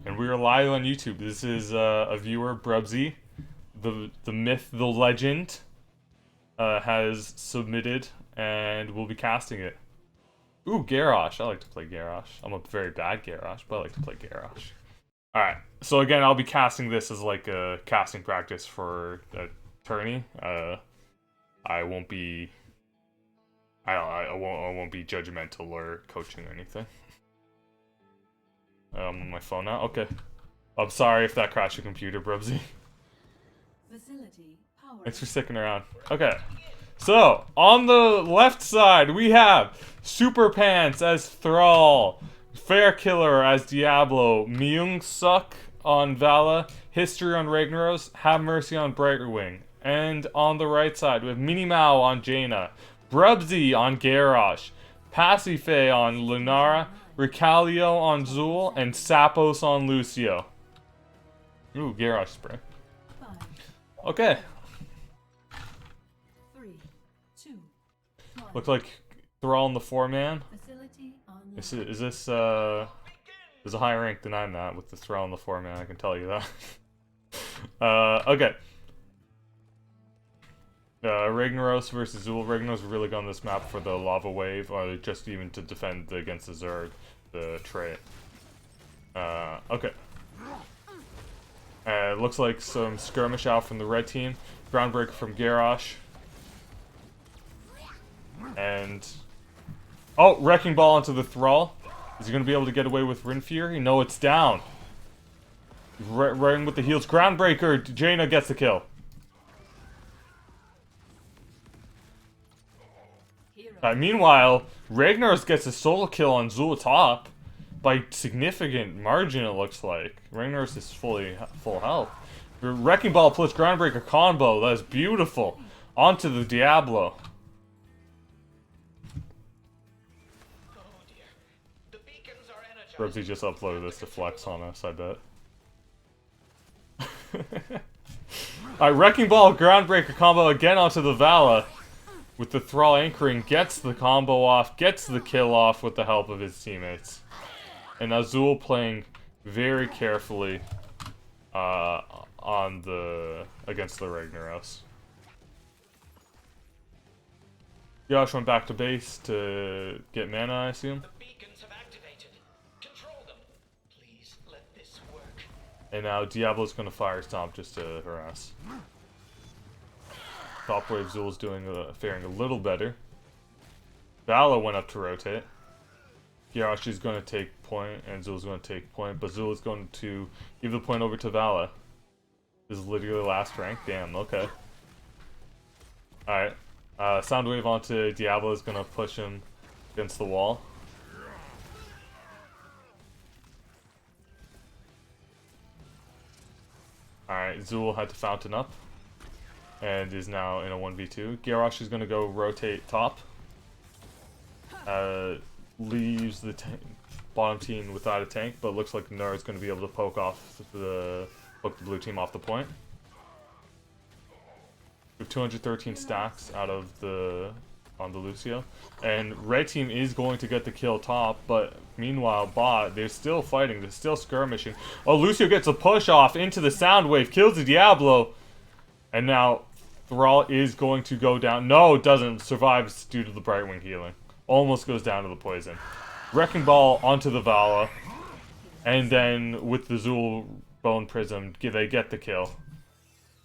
And we are live on YouTube. This is a viewer, Brubsy, the myth, the legend, has submitted, and we'll be casting it. Ooh, Garrosh. I like to play Garrosh. I'm a very bad Garrosh, but I like to play Garrosh. Alright, so again, I'll be casting this as like a casting practice for a tourney. I won't be... I won't be judgmental or coaching or anything. I'm on my phone now. Okay. I'm sorry if that crashed your computer, Brubsy. Thanks for sticking around. Okay. So, on the left side, we have Super Pants as Thrall, Fair Killer as Diablo, Myung Suk on Vala, History on Ragnaros, Have Mercy on Brightwing. And on the right side, we have Minimao on Jaina, Brubsy on Garrosh, Pasiphae on Lunara, Ricalio on Zul, and Sapos on Lucio. Ooh, Garrosh spray. Okay. Looks like Thrall in the 4-man. Is this there's a higher rank than I'm at with the Thrall in the 4-man, I can tell you that. Okay. Ragnaros versus Zul. Ragnaros really good on this map for the lava wave, or just even to defend against the Zerg, the trait. Okay. Looks like some skirmish out from the red team. Groundbreaker from Garrosh. And... oh, Wrecking Ball onto the Thrall. Is he going to be able to get away with Rin Fury? No, it's down. Running with the heals. Groundbreaker. Jaina gets the kill. Meanwhile, Ragnaros gets a solo kill on Zul top by significant margin, it looks like. Ragnaros is full health. Wrecking Ball plus Groundbreaker combo, that is beautiful. Onto the Diablo. Brubsy just uploaded this to flex on us, I bet. Alright, Wrecking Ball, Groundbreaker combo again onto the Vala. With the Thrall anchoring, gets the combo off, gets the kill off with the help of his teammates. And Azul playing very carefully against the Ragnaros. Yosh went back to base to get mana, I assume. And now Diablo's gonna fire Stomp just to harass. Top wave Zul's faring a little better. Vala went up to rotate. Garrosh is going to take point, and Zul's going to take point, but Zul is going to give the point over to Vala. This is literally last rank. Damn, okay. Alright. Soundwave onto Diablo is going to push him against the wall. Alright, Zul had to fountain up. And is now in a 1v2. Garrosh is going to go rotate top. Leaves the bottom team without a tank, but looks like Nura is going to be able to poke the blue team off the point. We have 213 stacks out of on the Lucio. And red team is going to get the kill top, but meanwhile bot, they're still fighting, they're still skirmishing. Oh, Lucio gets a push off into the Soundwave, kills the Diablo. And now Thrall is going to go down. No, it doesn't. Survives due to the Brightwing healing. Almost goes down to the poison. Wrecking Ball onto the Vala. And then with the Zul Bone Prism, they get the kill.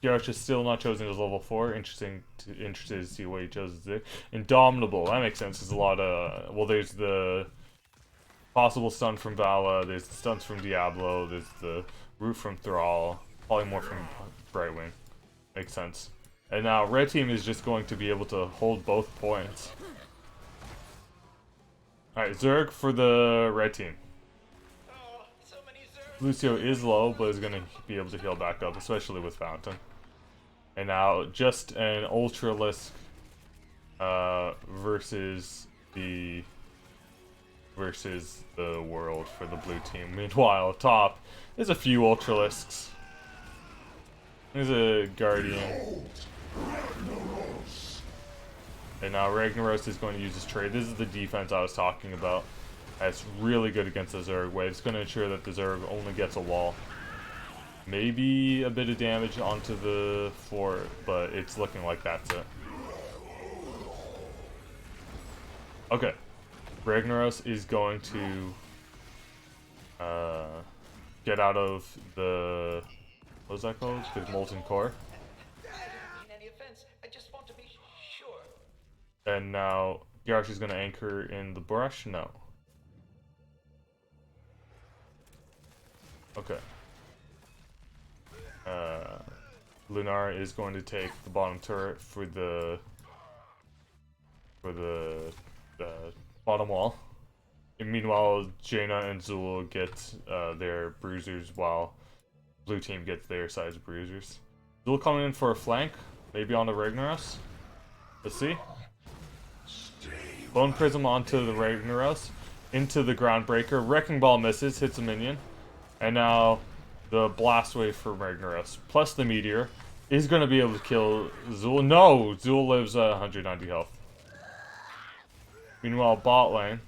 Garrosh is still not chosen as level 4. Interested to see what he chose there. Indomitable. That makes sense. There's a lot of... well, there's the possible stun from Vala. There's the stuns from Diablo. There's the root from Thrall. Probably more from Brightwing. Makes sense. And now red team is just going to be able to hold both points. Alright, Zerg for the red team. Lucio is low, but is going to be able to heal back up, especially with Fountain. And now just an Ultralisk versus the world for the blue team. Meanwhile, top, there's a few Ultralisks. There's a Guardian. And now Ragnaros is going to use his trade. This is the defense I was talking about. That's really good against the Zerg wave. It's going to ensure that the Zerg only gets a wall. Maybe a bit of damage onto the fort, but it's looking like that's it. Okay. Ragnaros is going to get out of the... What's that called? The Molten Core. And now Garrosh is going to anchor in the brush? No. Okay. Lunar is going to take the bottom turret for the bottom wall. And meanwhile, Jaina and Zul get their bruisers while blue team gets their size bruisers. Zul coming in for a flank, maybe on the Ragnaros. Let's see. Bone Prism onto the Ragnaros, into the Groundbreaker. Wrecking Ball misses, hits a minion. And now the Blast Wave for Ragnaros, plus the Meteor, is going to be able to kill Zul. No! Zul lives at 190 health. Meanwhile, bot lane,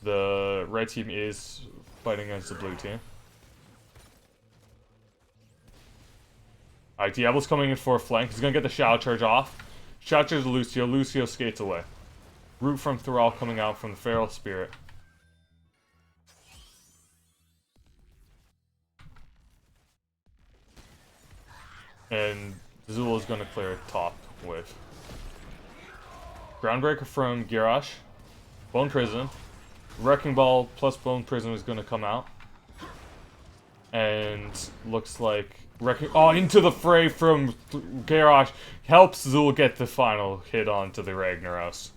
the red team is fighting against the blue team. Alright, Diablo's coming in for a flank. He's going to get the Shadow Charge off. Shadow Charge to Lucio. Lucio skates away. Root from Thrall coming out from the Feral Spirit. And Zul is going to clear top with Groundbreaker from Garrosh. Bone Prism. Wrecking Ball plus Bone Prism is going to come out. And looks like into the fray from Garrosh helps Zul get the final hit onto the Ragnaros.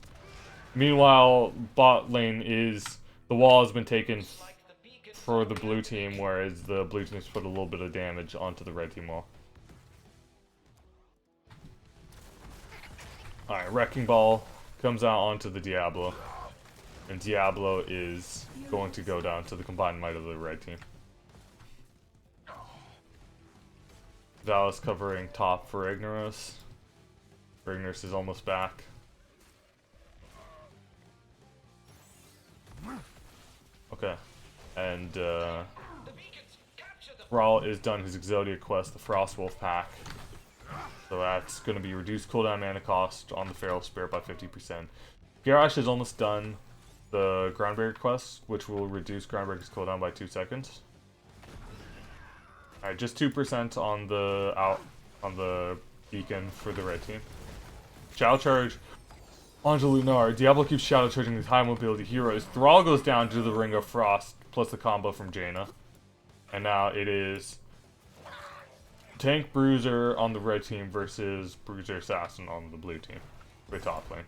Meanwhile, bot lane the wall has been taken for the blue team, whereas the blue team's put a little bit of damage onto the red team wall. Alright, Wrecking Ball comes out onto the Diablo. And Diablo is going to go down to the combined might of the red team. Valis covering top for Ragnaros. Ragnaros is almost back. Okay. And Thrall is done his Exodia quest, the Frostwolf pack. So that's going to be reduced cooldown mana cost on the Feral Spirit by 50%. Garrosh is almost done the Groundbreaker quest, which will reduce Groundbreaker's cooldown by 2 seconds. Alright, just 2% on the beacon for the red team. Shadow Charge onto Lunar. Diablo keeps Shadow Charging his high mobility heroes. Thrall goes down to the Ring of Frost, plus the combo from Jaina. And now it is Tank Bruiser on the red team versus Bruiser Assassin on the blue team. For top lane.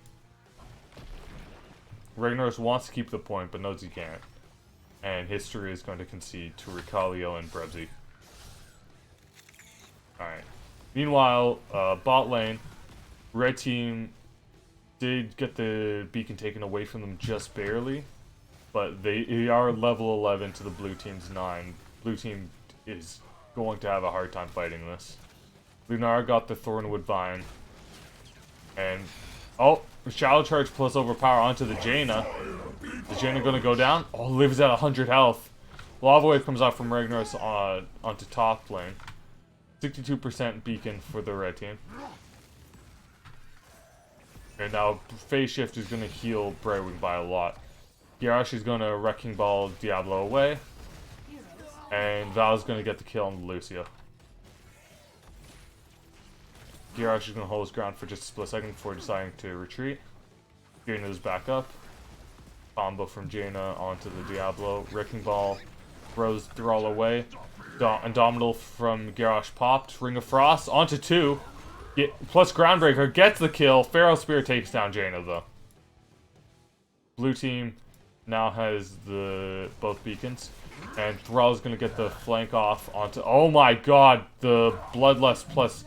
Ragnaros wants to keep the point, but knows he can't. And history is going to concede to Recalio and Brebzy. Alright. Meanwhile, bot lane, red team did get the beacon taken away from them just barely. But they are level 11 to the blue team's 9. Blue team is going to have a hard time fighting this. Lunar got the Thornwood Vine. And, oh, Shadow Charge plus Overpower onto the Jaina. Is Jaina going to go down? Oh, lives at 100 health. Lava Wave comes out from Ragnaros onto top lane. 62% beacon for the red team. And now Phase Shift is going to heal Brightwing by a lot. Garrosh is going to Wrecking Ball Diablo away. And Val's going to get the kill on Lucio. Garrosh is going to hold his ground for just a split second before deciding to retreat. Jaina's back up. Combo from Jaina onto the Diablo. Wrecking Ball throws Thrall away. Indomitable from Garrosh popped. Ring of Frost onto 2. Plus Groundbreaker gets the kill. Feral Spirit takes down Jaina though. Blue team now has both beacons. And Thrall's gonna get the flank off onto... Oh my god! The Bloodlust plus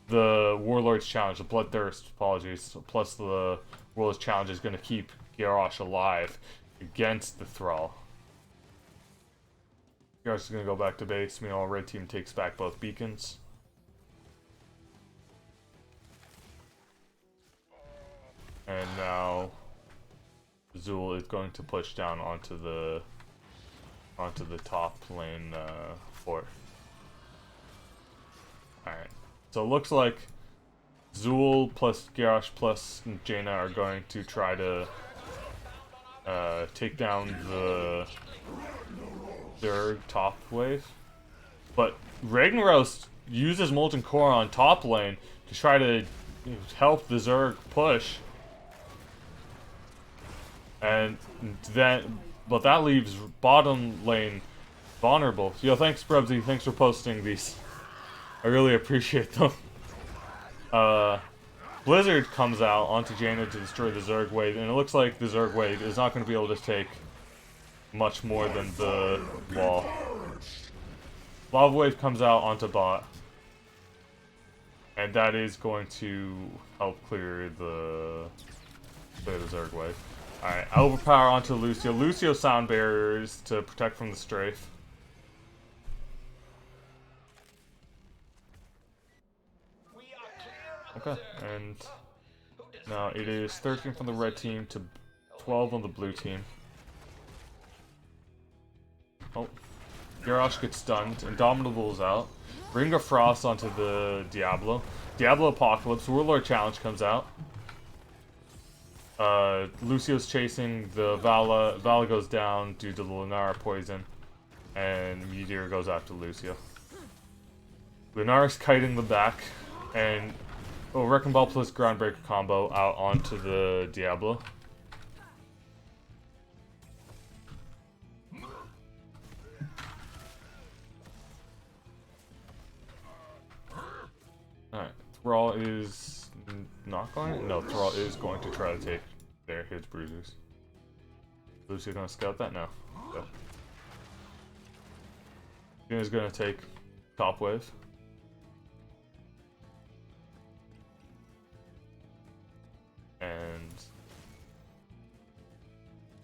the Warlord's Challenge. The Bloodthirst, apologies. Plus the Warlord's Challenge is gonna keep Garrosh alive against the Thrall. Garrosh is going to go back to base. Meanwhile, red team takes back both beacons. And now Zul is going to push down onto the top lane fort. Alright. So it looks like Zul plus Garrosh plus Jaina are going to try to take down their top wave. But Ragnaros uses Molten Core on top lane to try to help the Zerg push. And then, but that leaves bottom lane vulnerable. Yo, thanks Brubsy, thanks for posting these. I really appreciate them. Blizzard comes out onto Jaina to destroy the Zerg wave, and it looks like the Zerg wave is not going to be able to take much more than the wall. Lava wave comes out onto bot, and that is going to help clear the Zerg wave. Alright, overpower onto Lucio. Lucio sound barriers to protect from the strafe. Okay, and now it is 13 from the red team to 12 on the blue team. Oh, Garrosh gets stunned. Indomitable's out. Ring of Frost onto the Diablo. Diablo Apocalypse. Warlord Challenge comes out. Lucio's chasing the Vala. Vala goes down due to the Lunara poison. And Meteor goes after Lucio. Lunara's kiting the back. And Wrecking Ball plus Groundbreaker combo out onto the Diablo. Alright, Thrall is not going? No, Thrall is going to try to take his bruisers. Lucio gonna scout that? No. Go. Jaina's gonna take top wave. And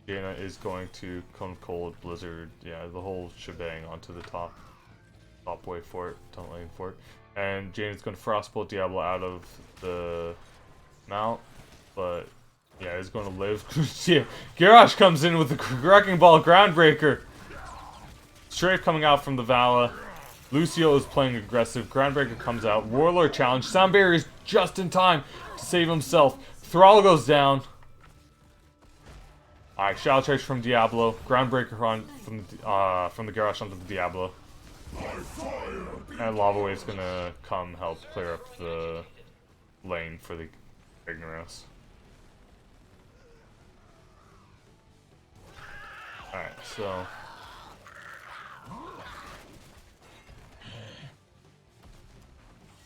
Jaina is going to come cold, Blizzard, yeah, the whole shebang onto the top wave fort, tunnel lane fort. And Jaina's going to Frostbolt Diablo out of the mount, but yeah, he's going to live. Yeah, Garrosh comes in with the Wrecking Ball Groundbreaker. Strafe coming out from the Vala. Lucio is playing aggressive. Groundbreaker comes out. Warlord Challenge. Sound Barrier is just in time to save himself. Thrall goes down. Alright, Shadow Charge from Diablo. Groundbreaker on from the Garrosh onto the Diablo. And Lava Wave's gonna come help clear up the lane for the Ragnaros. Alright, so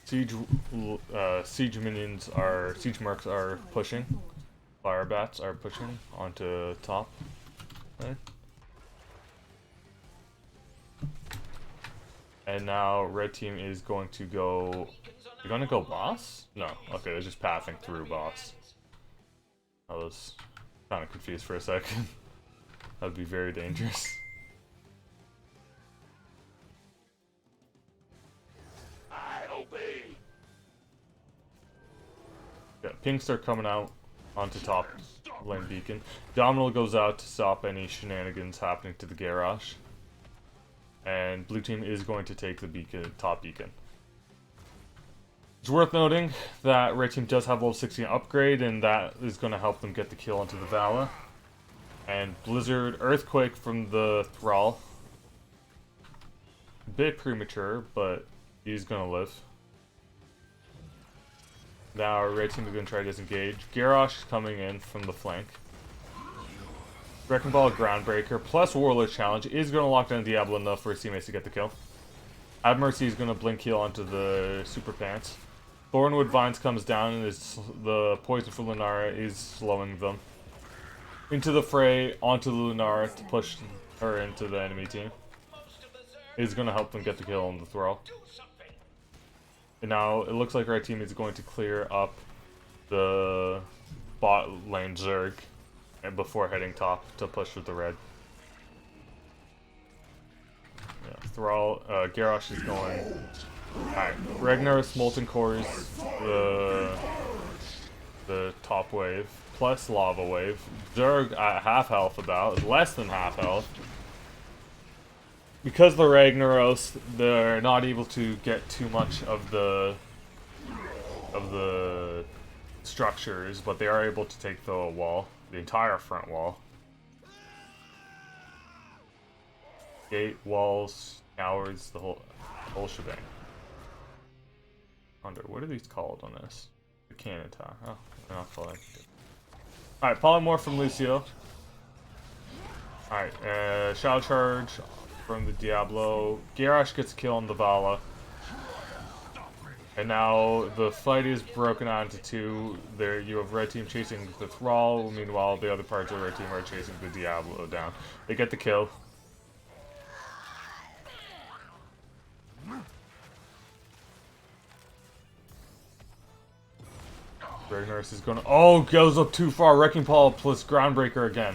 siege minions are siege mercs are pushing. Fire bats are pushing onto top. Okay. And now red team is going to go. They're gonna go boss? No. Okay, they're just pathing through boss. I was kind of confused for a second. That would be very dangerous. Yeah, pinks are coming out onto top lane beacon. Dominal goes out to stop any shenanigans happening to the Garrosh. And blue team is going to take the beacon, top beacon. It's worth noting that red team does have level 16 upgrade, and that is going to help them get the kill onto the Vala. And Blizzard Earthquake from the Thrall. A bit premature, but he's going to live. Now our red team is going to try to disengage. Garrosh is coming in from the flank. Wrecking Ball Groundbreaker plus Warlord Challenge is going to lock down Diablo enough for his teammates to get the kill. Have Mercy is going to blink heal onto the Super Pants. Thornwood Vines comes down and the poison for Lunara is slowing them. Into the fray, onto Lunara to push her into the enemy team. Is going to help them get the kill on the Thrall. And now it looks like our team is going to clear up the bot lane Zerg and before heading top to push with the red. Yeah, Thrall, Garrosh is going. Alright, Ragnaros, Molten Cores, the the top wave, plus lava wave. Zerg at half health, about less than half health. Because the Ragnaros, they're not able to get too much of the structures, but they are able to take the wall, the entire front wall. Gate, walls, towers, the whole shebang. Wonder, what are these called on this? The cannon tower. Oh, they're not called. Alright, polymorph from Lucio. Alright, Shadow Charge from the Diablo. Garrosh gets a kill on the Vala. And now the fight is broken out into two. There you have red team chasing the Thrall, meanwhile the other parts of red team are chasing the Diablo down. They get the kill. Ragnaros is gonna... Oh, goes up too far. Wrecking Ball plus Groundbreaker again.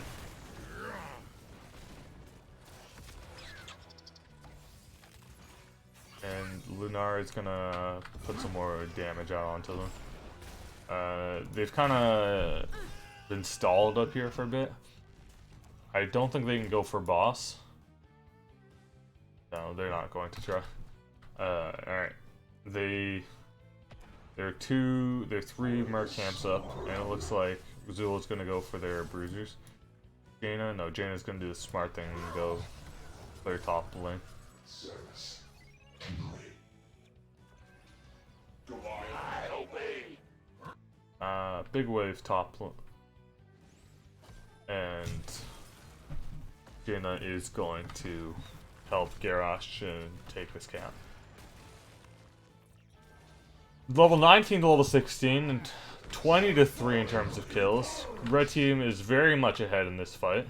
And Lunar is gonna put some more damage out onto them. They've kind of been stalled up here for a bit. I don't think they can go for boss. No, they're not going to try. Alright. There are three Merc camps up, and it looks like Zula's gonna go for their bruisers. Jaina's gonna do the smart thing and go clear top lane. Big wave top lane. And Jaina is going to help Garrosh and take this camp. Level 19 to level 16, and 20 to 3 in terms of kills. Red team is very much ahead in this fight,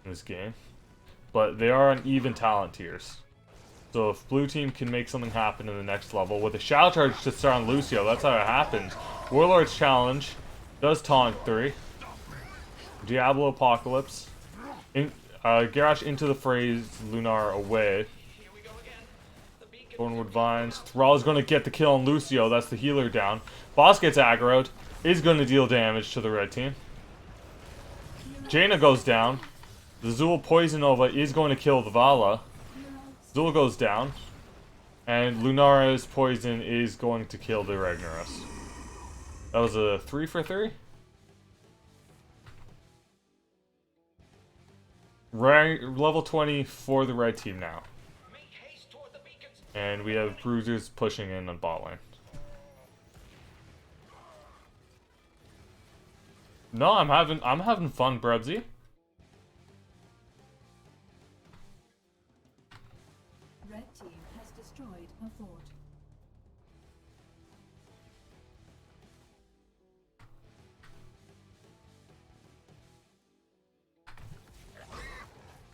in this game. But they are on even talent tiers. So if blue team can make something happen in the next level, with a Shadow Charge to start on Lucio, that's how it happens. Warlord's Challenge does taunt 3. Diablo Apocalypse. Garrosh into the phrase, Lunar away. Thornwood Vines. Thrall is going to get the kill on Lucio. That's the healer down. Boss gets aggroed. Is going to deal damage to the red team. Jaina goes down. The Zul Poison Nova is going to kill the Vala. Zul goes down. And Lunara's Poison is going to kill the Ragnaros. That was a 3 for 3? Level 20 for the red team now. And we have bruisers pushing in on bot lane. No, I'm having fun, Brebsy. Red team has destroyed a fort.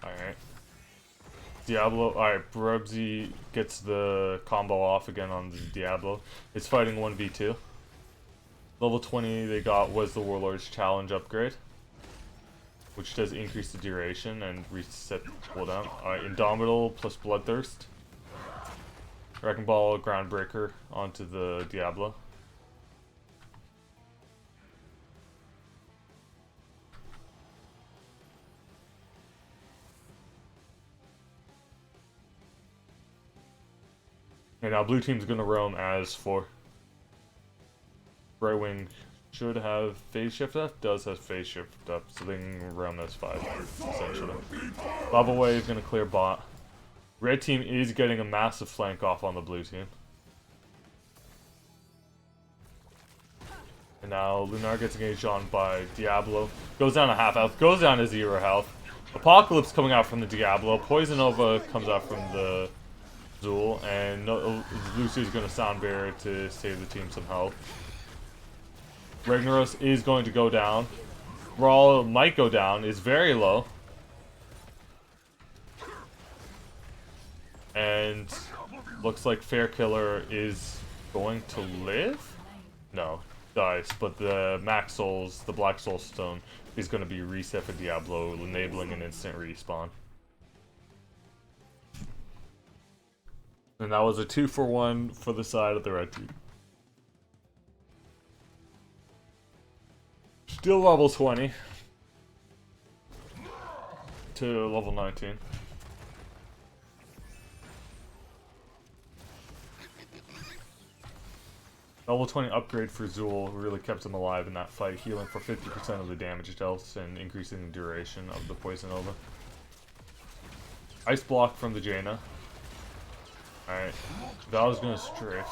Alright. Diablo, alright, Brebsy gets the combo off again on the Diablo. It's fighting 1v2. Level 20 they got was the Warlord's Challenge upgrade, which does increase the duration and reset the cooldown. Alright, Indomitable plus Bloodthirst. Wrecking Ball, Groundbreaker onto the Diablo. And now blue team's gonna roam as 4. Right wing should have phase shift up, does have phase shift up, so they can roam as 5, essentially. Lava Wave gonna clear bot. Red team is getting a massive flank off on the blue team. And now Lunar gets engaged on by Diablo. Goes down to half health, goes down to 0 health. Apocalypse coming out from the Diablo. Poison Nova comes out from the Zul, and Lucio's going to Sound Barrier to save the team some health. Ragnaros is going to go down. Thrall might go down, is very low. And looks like Fair Killer is going to live? No, dies, but the Max Souls, the Black Soul Stone, is going to be reset for Diablo, enabling an instant respawn. And that was a 2-for-1 for the side of the red team. Still level 20 to level 19. Level 20 upgrade for Zool really kept him alive in that fight, healing for 50% of the damage dealt and increasing the duration of the Poison Nova. Ice block from the Jaina. Alright, Val's gonna strafe.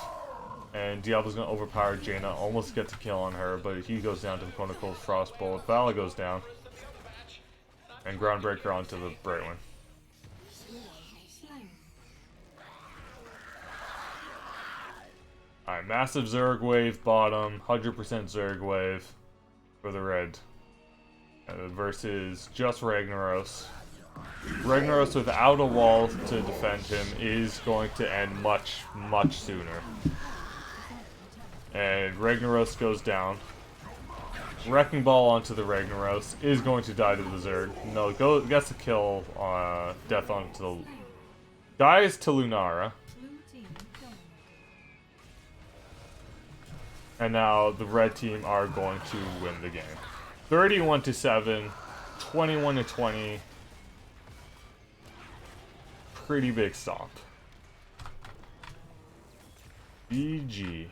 And Diablo's gonna overpower Jaina, almost gets a kill on her, but he goes down to the Chronicle's Frostbolt. Vala goes down. And Groundbreaker onto the Brightwing. Alright, massive Zerg wave bottom, 100% Zerg wave for the red. Versus just Ragnaros. Ragnaros without a wall to defend him is going to end much, much sooner. And Ragnaros goes down. Wrecking Ball onto the Ragnaros is going to die to the Zerg. No, gets a kill, death onto the... Dies to Lunara. And now the red team are going to win the game. 31-7, 21-20. Pretty big stop. GG.